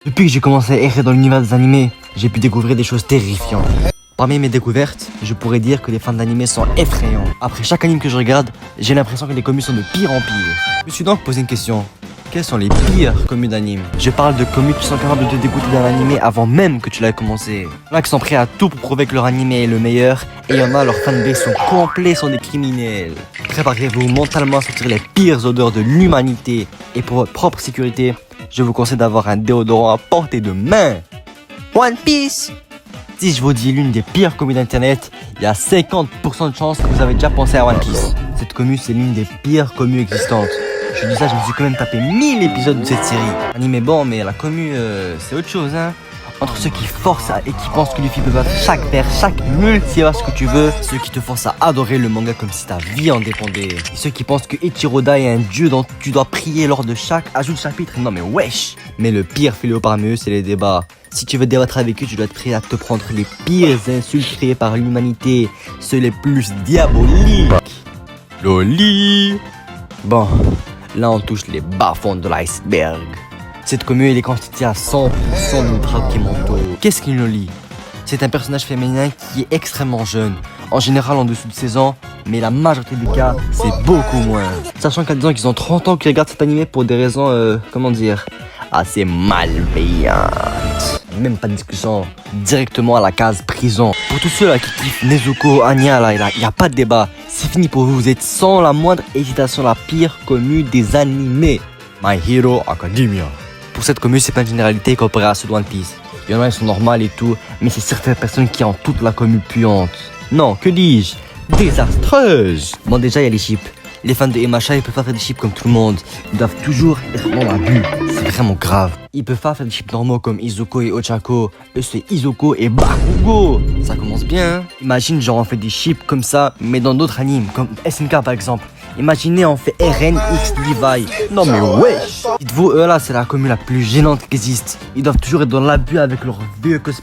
Depuis que j'ai commencé à errer dans l'univers des animés, j'ai pu découvrir des choses terrifiantes. Parmi mes découvertes, je pourrais dire que les fans d'animés sont effrayants. Après chaque anime que je regarde, j'ai l'impression que les communes sont de pire en pire. Je me suis donc posé une question. Quelles sont les pires communes d'anime? Je parle de communes qui sont capables de te dégoûter d'un animé avant même que tu l'aies commencé. Il y en a qui sont prêts à tout pour prouver que leur animé est le meilleur, et il y en a, leurs fanbase sont complets, sont des criminels. Préparez-vous mentalement à sentir les pires odeurs de l'humanité, et pour votre propre sécurité, je vous conseille d'avoir un déodorant à portée de main. One Piece! Si je vous dis l'une des pires communes d'internet, il y a 50% de chances que vous avez déjà pensé à One Piece. Cette commune, c'est l'une des pires communes existantes. Je dis ça, je me suis quand même tapé 1000 épisodes de cette série. L'anime est bon, mais la commu, c'est autre chose, hein. Entre ceux qui forcent et qui pensent que Luffy peut battre chaque vers, chaque multivers que tu veux, ceux qui te forcent à adorer le manga comme si ta vie en dépendait, et ceux qui pensent que Ichiroda est un dieu dont tu dois prier lors de chaque ajout de chapitre. Non mais wesh. Mais le pire fléau parmi eux, c'est les débats. Si tu veux débattre avec eux, tu dois être prêt à te prendre les pires insultes créées par l'humanité, ceux les plus diaboliques. Loli. Bon, là on touche les bas-fonds de l'iceberg. Cette commune elle est constituée à 100% de Drakemonto. Qu'est-ce qu'une Loli? C'est un personnage féminin qui est extrêmement jeune, en général en dessous de 16 ans, mais la majorité des cas, c'est beaucoup moins. Sachant qu'il y a des gens qui ont 30 ans qui regardent cet animé pour des raisons, assez malveillantes. Même pas de discussion, directement à la case prison. Pour tous ceux là qui kiffent Nezuko, Anya, là, y a pas de débat. C'est fini pour vous, vous êtes sans la moindre hésitation la pire commune des animés. My Hero Academia. Pour cette commune, c'est pas une généralité comparée à ceux de One Piece. Il y en a, ils sont normales et tout, mais c'est certaines personnes qui ont toute la commune puante. Non, que dis-je? Désastreuse. Bon, déjà, il y a les chips. Les fans de MHA, ils peuvent pas faire des chips comme tout le monde. Ils doivent toujours être dans l'abus. C'est vraiment grave. Ils peuvent pas faire des chips normaux comme Izuku et Ochako. Eux, c'est Izuku et Bakugo. Ça commence bien, hein? Imagine, genre, on fait des chips comme ça, mais dans d'autres animes, comme SNK par exemple. Imaginez, on fait RNX Levi. Non mais wesh. Dites-vous, eux là, c'est la commune la plus gênante qui existe. Ils doivent toujours être dans l'abus avec leur vieux cosplay.